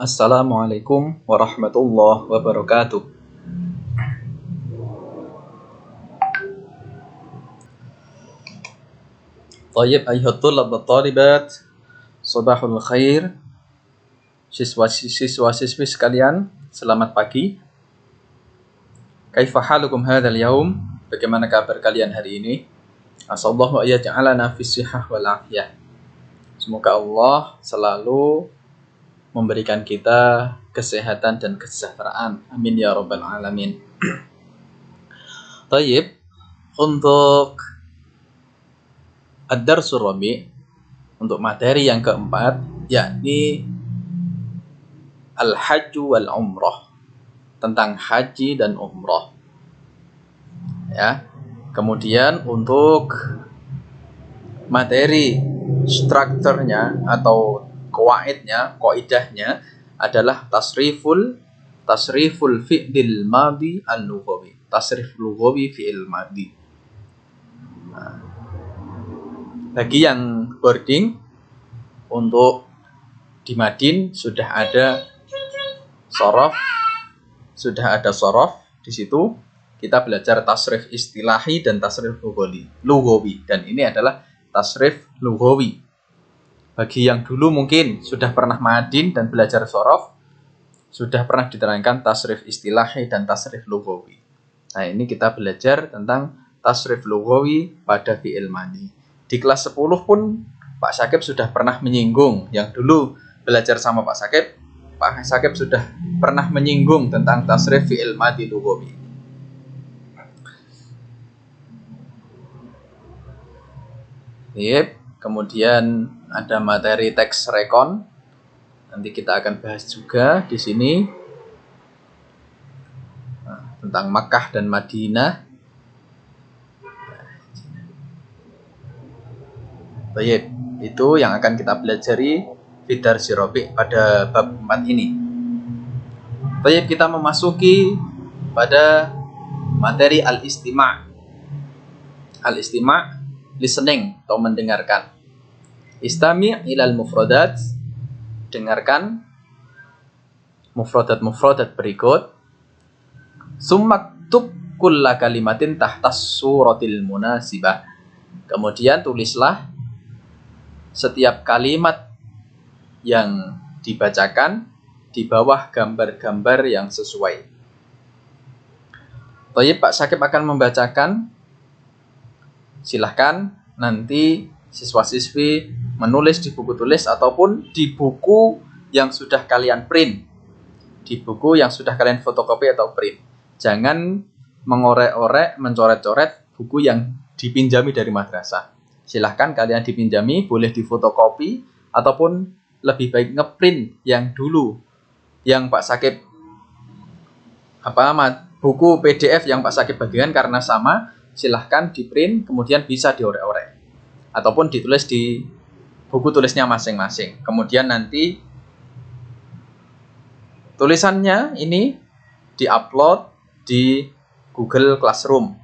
Assalamualaikum warahmatullahi wabarakatuh. Tayyib ayuhat tulab wa talibat, sabahul khair. Siswa-siswi sekalian, selamat pagi. Kaifa halukum hadzal yaum? Bagaimana kabar kalian hari ini? Asallahu ayaj'alana fis sihhah wal afiyah. Semoga Allah selalu memberikan kita kesehatan dan kesejahteraan. Amin ya rabbal alamin. Tayyib, untuk ad-darsul rabi', untuk materi yang keempat, yakni al-hajju wal umrah, tentang haji dan umrah. Ya. Kemudian untuk materi strukturnya atau qaidahnya adalah tasriful fi'lil madi al-lughawi. Tasrif lughawi fi'il madi. Bagi yang boarding, untuk di Madin sudah ada sorof di situ. Kita belajar tasrif istilahi dan tasrif lughawi, dan ini adalah tasrif lughawi. Bagi yang dulu mungkin sudah pernah Madin dan belajar sorof, sudah pernah diterangkan tasrif istilahi dan tasrif lughawi. Nah, ini kita belajar tentang tasrif lughawi pada fi'il madi. Di kelas 10 pun Pak Syakib sudah pernah menyinggung. Yang dulu belajar sama Pak Syakib sudah pernah menyinggung tentang tasrif fi'il madi lughawi. Yep. Kemudian ada materi teks rekon. Nanti kita akan bahas juga di sini tentang Makkah dan Madinah. Baik, itu yang akan kita pelajari Fidar Sirobi pada bab 4 ini. Baik, kita memasuki pada materi al-istima'. Al-istima' listening atau mendengarkan. Istami' ilal mufradat, dengarkan mufradat berikut. Summaktub kulla kalimatin tahtas suratil munasibah. Kemudian tulislah setiap kalimat yang dibacakan di bawah gambar-gambar yang sesuai. Baik, Pak Syakib akan membacakan. Silahkan nanti siswa-siswi menulis di buku tulis ataupun di buku yang sudah kalian print. Di buku yang sudah kalian fotokopi atau print. Jangan mengorek-orek, mencoret-coret buku yang dipinjami dari madrasah. Silahkan kalian dipinjami, boleh difotokopi ataupun lebih baik ngeprint yang dulu yang Pak Syakib buku PDF yang Pak Syakib bagikan karena sama. Silahkan di print, kemudian bisa diorek-orek ataupun ditulis di buku tulisnya masing-masing. Kemudian nanti tulisannya ini diupload di Google Classroom.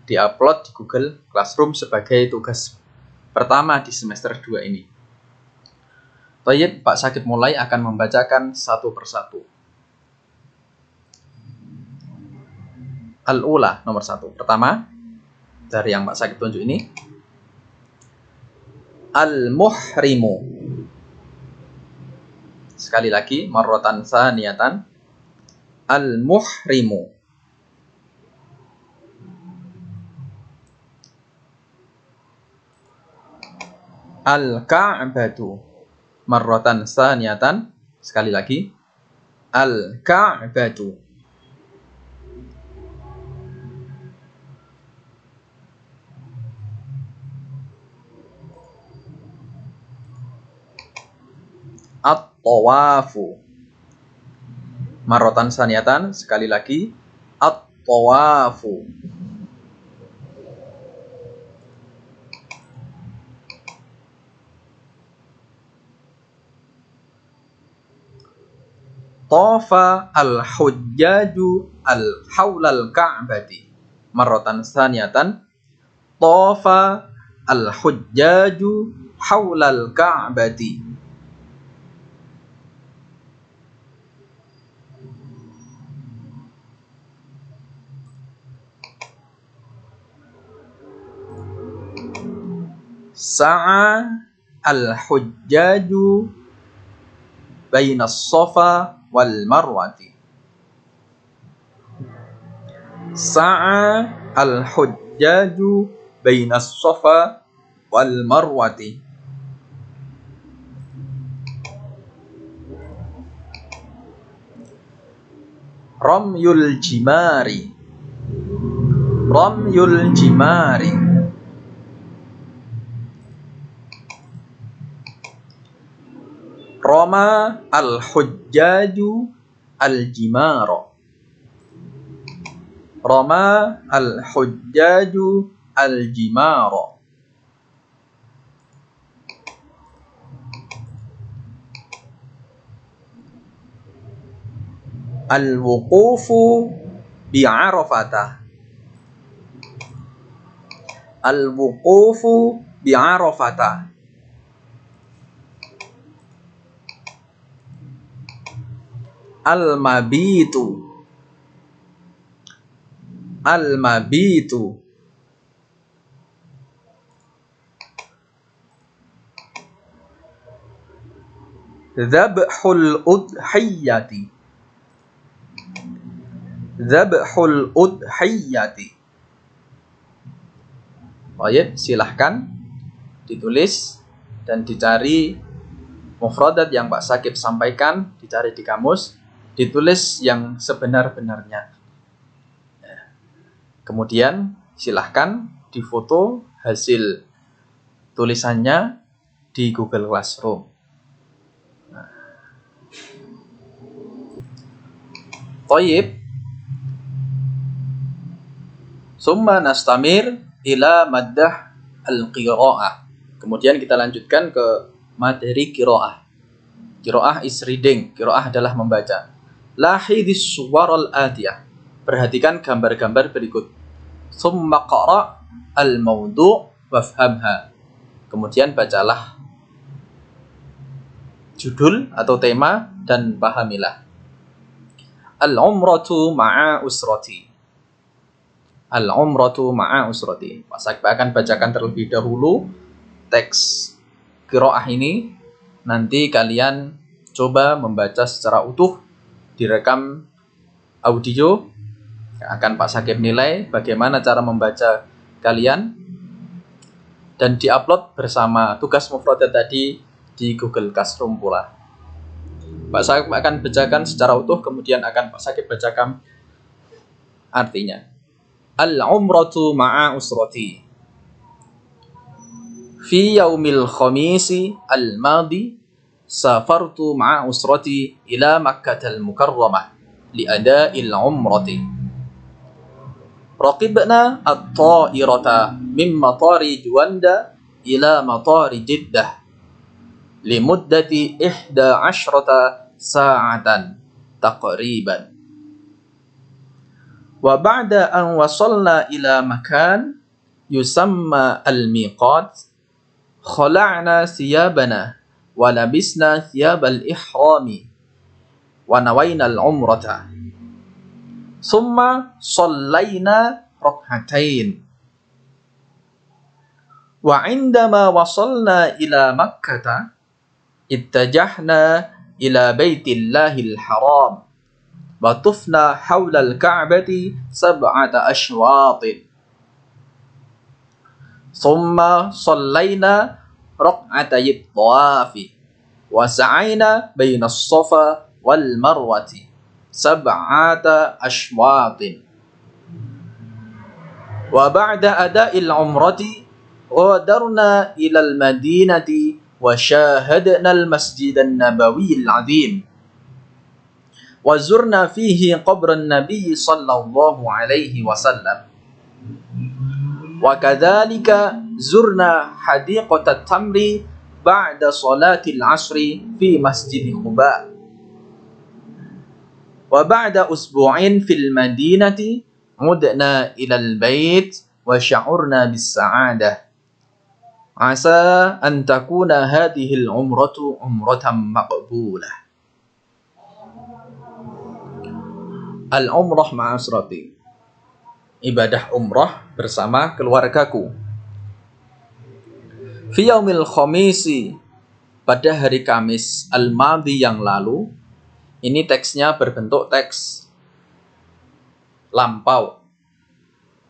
Diupload di Google Classroom sebagai tugas pertama di semester 2 ini. Baik, Pak Syakib mulai akan membacakan satu persatu. Al-ula, nomor 1. Pertama, dari yang Pak Syakib tunjuk ini, al-muhrimu. Sekali lagi, marratan saniyatan, al-muhrimu. Al-ka'batu, marratan saniyatan, sekali lagi, al-ka'batu. At-tawafu, marratan saniyatan, sekali lagi, at-tawafu. Tafa al-hujjaju al-hawlal ka'bati, marratan saniyatan, tafa al-hujjaju hawlal ka'bati. Sa'a al-hujjaju baina as-safa wal marwati. Sa'a al-hujjaju baina as-safa wal marwati. Ramyul jimari. Ramyul jimari. Rama al-hujjaju al-jimara. Rama al-hujjaju al-jimara. Al-wuqufu bi'arafata. Al-wuqufu bi'arafata. Al-mabitu. Al-mabitu. Dzabhul udhiyati. Dzabhul udhiyati. Baik, silahkan ditulis dan dicari mufradat yang Pak Sakib sampaikan, dicari di kamus, ditulis yang sebenar-benarnya. Kemudian silahkan difoto hasil tulisannya di Google Classroom. Thayyib. Summa nastamir ila maddah al-qira'ah. Kemudian kita lanjutkan ke materi qira'ah. Qira'ah is reading. Qira'ah adalah membaca. Lahidis suwaral atiyah. Perhatikan gambar-gambar berikut. Summa qara' al-mawdu' wafhamha. Kemudian bacalah judul atau tema dan pahamilah. Al-umratu ma'a usrati. Al-umratu ma'a usrati. Pak Sakib akan bacakan terlebih dahulu teks qiraah ini. Nanti kalian coba membaca secara utuh, direkam audio. Akan Pak Sakib nilai bagaimana cara membaca kalian dan diupload bersama tugas mufradat tadi di Google Classroom pula. Pak Sakib akan bacakan secara utuh, kemudian akan Pak Sakib bacakan artinya. Al-umratu ma'a usrati. Fi yaumil khamisi al-madi safartu ma'a usrati ila Makkah al-Mukarramah li ada'il umrati. Raqibna at-ta'irata min matari Juanda ila matari Jeddah limuddati 11 sa'atan taqriban. Wa ba'da an wasalna ila makan yusamma al-miqat khala'na thiyabana wa labisna thiyabal ihrami wa nawayna al-umrata thumma sallayna rak'atain wa 'indama wasalna ila makkah ittajahna ila baitillahil haram Batufna hawla al-Ka'bati 7 ashwatin. Thumma sallayna raq'atay at-tawafi wa sa'ayna baina as-Safa wal Marwati 7 ashwatin. Wa ba'da ada'il umrati ghadarna ila al-Madinati wa syahadna al-Masjid an-Nabawi al-'azim. وزرنا فيه قبر النبي صلى الله عليه وسلم وكذلك زرنا حديقة التمر بعد صلاة العصر في مسجد قباء وبعد أسبوع في المدينة عدنا إلى البيت وشعرنا بالسعادة عسى أن تكون هذه العمرة عمرة مقبولة. Al-umrah ma'asrati. Ibadah umrah bersama keluargaku. Fi yaumil khamisi, pada hari Kamis al-madhi yang lalu. Ini teksnya berbentuk teks lampau.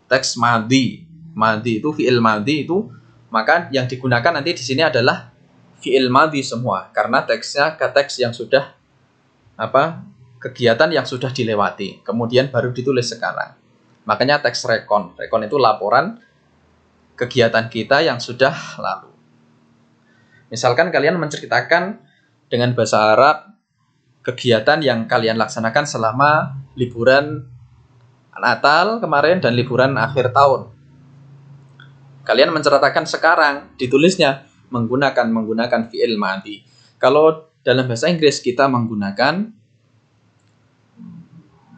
Teks madhi. Madhi itu fi'il madhi itu, maka yang digunakan nanti di sini adalah fi'il madhi semua karena teksnya ke teks yang sudah kegiatan yang sudah dilewati, kemudian baru ditulis sekarang. Makanya teks rekon. Rekon itu laporan kegiatan kita yang sudah lalu. Misalkan kalian menceritakan dengan bahasa Arab kegiatan yang kalian laksanakan selama liburan Natal kemarin dan liburan akhir tahun. Kalian menceritakan sekarang, ditulisnya menggunakan fi'il madhi. Kalau dalam bahasa Inggris kita menggunakan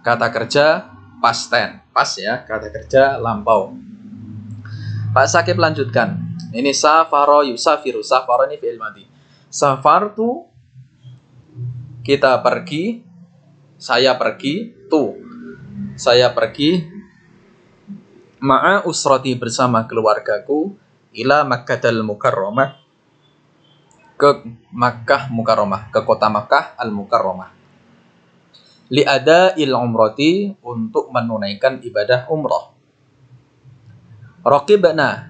kata kerja past tense, past ya, kata kerja lampau. Pak Sakib lanjutkan. Ini safaro yusafiru. Safaro ini fi'il madhi. Safartu, kita pergi, saya pergi, saya pergi, ma'a usrati, bersama keluargaku, ila Makkahal Mukarramah, ke Makkah Mukarramah, ke kota Makkah Al-Mukarramah. Li'ada il umrati, untuk menunaikan ibadah umrah. Raqibna,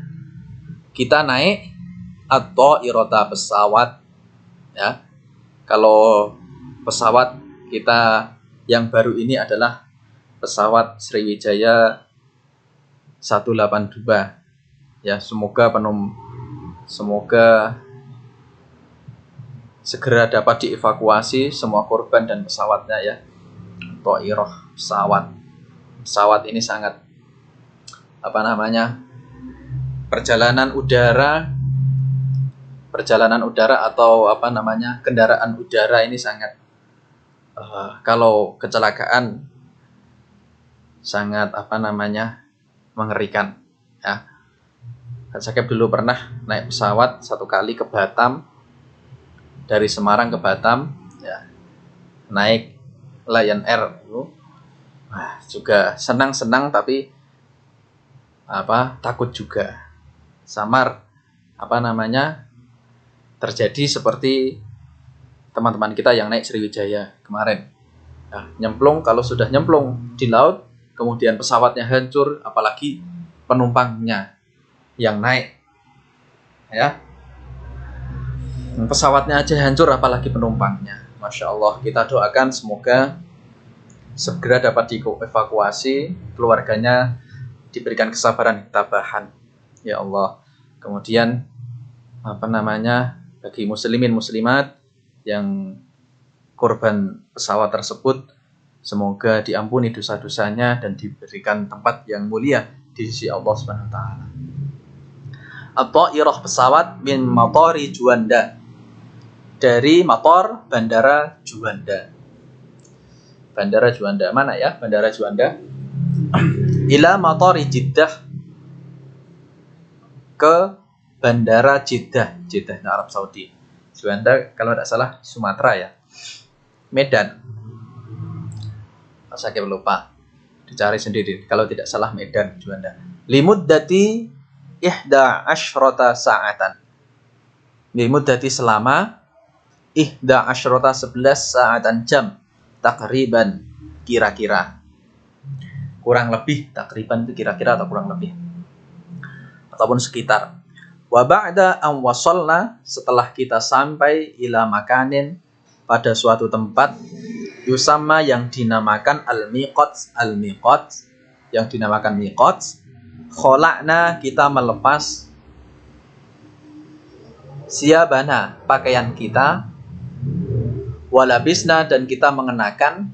kita naik atau irota, pesawat ya. Kalau pesawat kita yang baru ini adalah pesawat Sriwijaya 182 ya, semoga segera dapat dievakuasi semua korban dan pesawatnya ya. Toiroh, pesawat ini sangat perjalanan udara atau kendaraan udara ini sangat kalau kecelakaan sangat mengerikan ya. Saya dulu pernah naik pesawat satu kali ke Batam, dari Semarang ke Batam ya, naik Lion Air. Juga senang tapi takut juga. Samar terjadi seperti teman-teman kita yang naik Sriwijaya kemarin. Nah, kalau sudah nyemplung di laut, kemudian pesawatnya hancur, apalagi penumpangnya yang naik ya. Pesawatnya aja hancur, apalagi penumpangnya. Masya Allah, kita doakan semoga segera dapat dievakuasi, keluarganya diberikan kesabaran, ketabahan ya Allah. Kemudian bagi muslimin muslimat yang korban pesawat tersebut, semoga diampuni dosa-dosanya dan diberikan tempat yang mulia di sisi Allah Subhanahu wa taala. At-Thairah, pesawat, min matori Juanda, dari mator bandara Juanda. Bandara Juanda mana ya? Bandara Juanda. Ila matori Jeddah, ke bandara Jeddah Arab Saudi. Juanda kalau tidak salah Sumatera ya. Medan. Saya lupa. Dicari sendiri. Kalau tidak salah Medan, Juanda. Limuddati ihda asyrota sa'atan. Limuddati selama ihda asyrota 11 sa'atan jam. Takriban, kira-kira. Kurang lebih, takriban itu kira-kira atau kurang lebih. Ataupun sekitar. Wa ba'da an wasalna, setelah kita sampai ila makanin, pada suatu tempat, yusama yang dinamakan al-miqat, yang dinamakan miqat, kholakna, kita melepas siabana, pakaian kita, walabisna, dan kita mengenakan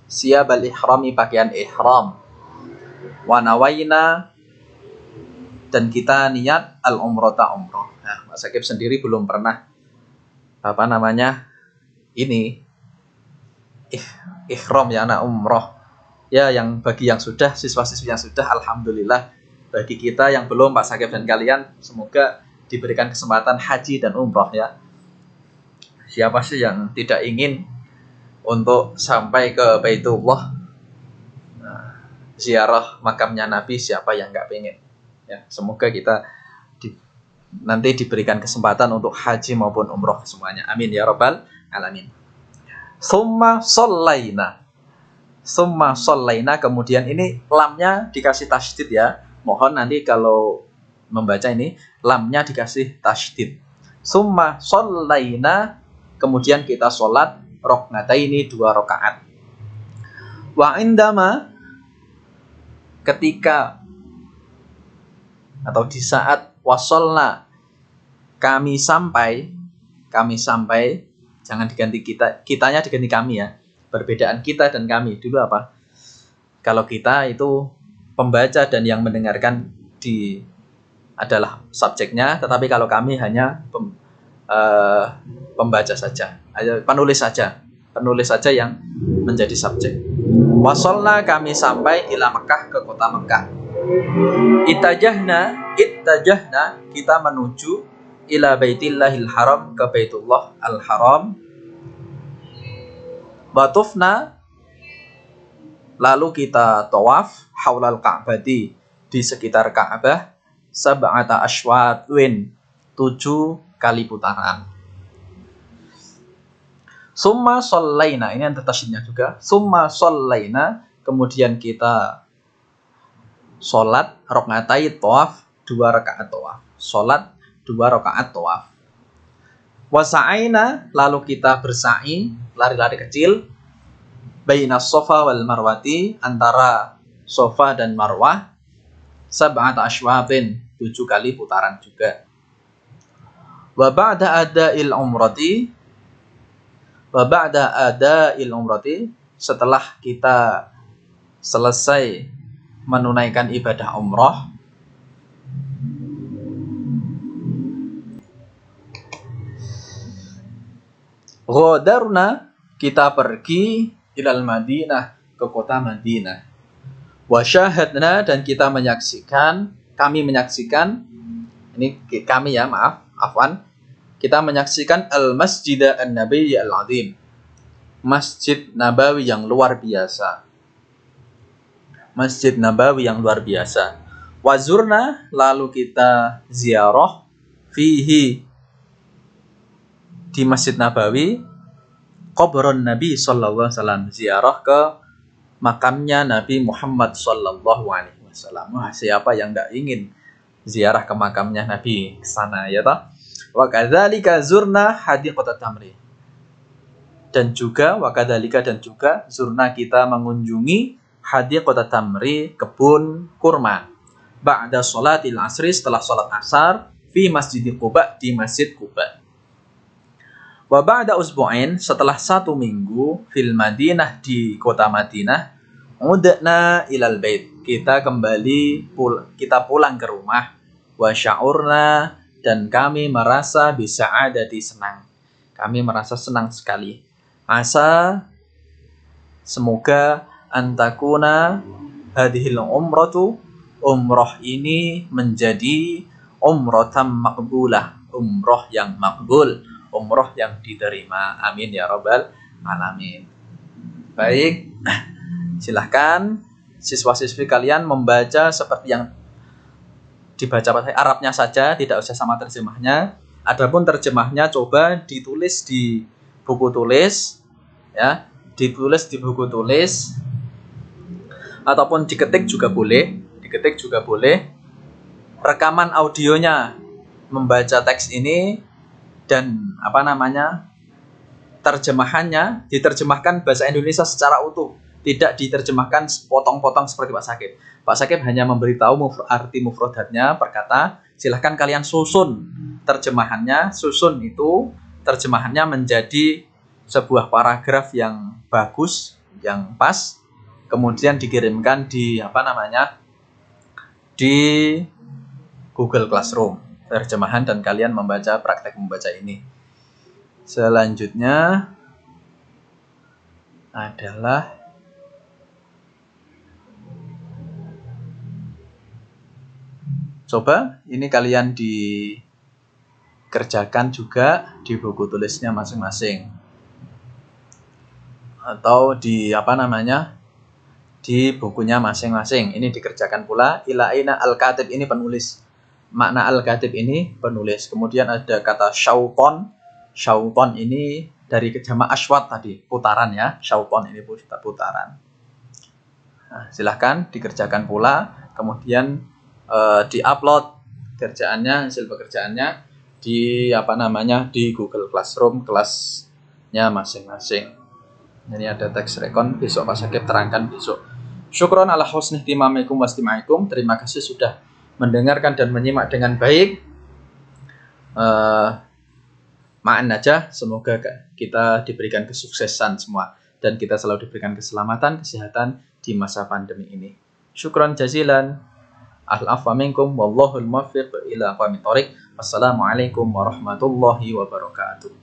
siabal ihrami, pakaian ihram, wanawaina, dan kita niat al-umrata, umroh. Nah, Mas Sakib sendiri belum pernah ini ihram ya, anak umroh ya. Yang bagi yang sudah, siswa-siswi yang sudah, alhamdulillah. Bagi kita yang belum, Pak Sakib dan kalian, semoga diberikan kesempatan haji dan umroh ya. Siapa sih yang tidak ingin untuk sampai ke Baitullah, ziarah makamnya Nabi? Siapa yang nggak pengen ya? Semoga kita nanti diberikan kesempatan untuk haji maupun umroh semuanya. Amin ya rabbal alamin. Summa shallaina, kemudian ini lamnya dikasih tasydid ya. Mohon nanti kalau membaca ini lamnya dikasih tasydid. Summa shallaina, kemudian kita sholat rok'ataini 2 rakaat. Wa indama, ketika atau di saat wasolna, kami sampai, jangan diganti kitanya diganti kami ya. Perbedaan kita dan kami dulu apa? Kalau kita itu pembaca dan yang mendengarkan adalah subjeknya, tetapi kalau kami hanya pembaca saja, penulis saja yang menjadi subjek. Wasolna, kami sampai ila Mekah, ke kota Mekah. Itajahna, kita menuju ila baitillahil haram, ke Baitullah al-Haram. Batufna, lalu kita tawaf haulal Ka'bati, di sekitar Ka'bah, sab'ata ashwatwin, 7 kali putaran. Summa shallaina, ini ada tasydidnya juga. Summa shallaina, kemudian kita sholat rok'atai tawaf, 2 rakaat tawaf. Sholat 2 rakaat tawaf. Wasa'aina, lalu kita bersa'i, lari-lari kecil, bainas Safa wal Marwati, antara Safa dan Marwah, sab'ata ashwatin, 7 kali putaran juga. Wa ba'da ada'il umrati, setelah kita selesai menunaikan ibadah umrah, ghadarna, kita pergi ilal Madinah, ke kota Madinah. Wa syahadna, dan kami menyaksikan, ini kami ya, afwan, kita menyaksikan al-Masjid an-Nabawi al-Azim, Masjid Nabawi yang luar biasa. Masjid Nabawi yang luar biasa. Wazurna, lalu kita ziarah fihi, di Masjid Nabawi, qabron Nabi sallallahu alaihi wasallam, ziarah ke makamnya Nabi Muhammad sallallahu alaihi wasallam. Wah, siapa yang enggak ingin ziarah ke makamnya Nabi ke sana ya toh? Wa kadzalika zurna hadiqatat tamri. Dan juga zurna, kita mengunjungi hadiqatat tamri, kebun kurma. Ba'da sholatil asri, setelah sholat asar, fi Masjid Quba, di Masjid Quba. Wa ba'da usbu'ain, setelah 1 minggu, fil Madinah, di kota Madinah, udna ilal bait, kita pulang ke rumah. Wa sya'urna, dan kami merasa bisa'adati, senang. Kami merasa senang sekali. Asa, semoga antakuna hadhil umratu, umrah ini menjadi umratan maqbulah, umrah yang makbul, umrah yang diterima. Amin ya rabbal alamin. Baik, silahkan siswa-siswi kalian membaca seperti yang dibaca bahasa Arabnya saja, tidak usah sama terjemahnya. Adapun terjemahnya coba ditulis di buku tulis ya, ditulis di buku tulis ataupun diketik juga boleh, Rekaman audionya membaca teks ini, dan terjemahannya diterjemahkan bahasa Indonesia secara utuh, tidak diterjemahkan potong-potong seperti Pak Sakib. Pak Sakib hanya memberitahu arti mufradatnya per kata. Silahkan kalian susun terjemahannya. Terjemahannya menjadi sebuah paragraf yang bagus, yang pas, kemudian dikirimkan di di Google Classroom terjemahan, dan kalian praktek membaca ini. Selanjutnya adalah coba ini kalian dikerjakan juga di buku tulisnya masing-masing, atau di di bukunya masing-masing. Ini dikerjakan pula. Ila aina al-katib, ini penulis. makna al-katib ini penulis. Kemudian ada kata syauton. Syauton ini dari jamak aswat tadi, putaran ya. Syauton ini putaran. Nah, silahkan dikerjakan pula. Kemudian diupload kerjaannya, hasil pekerjaannya di di Google Classroom kelasnya masing-masing. Ini ada teks rekon, besok Pak Syakib terangkan besok. Syukron ala husni ihtimamikum wastimaikum. Terima kasih sudah mendengarkan dan menyimak dengan baik. Maaf aja, semoga kita diberikan kesuksesan semua dan kita selalu diberikan keselamatan, kesehatan di masa pandemi ini. Syukron jazilan. Al-afwa minkum wallahul muwaffiq ila aqwamit thoriq. Wassalamualaikum warahmatullahi wabarakatuh.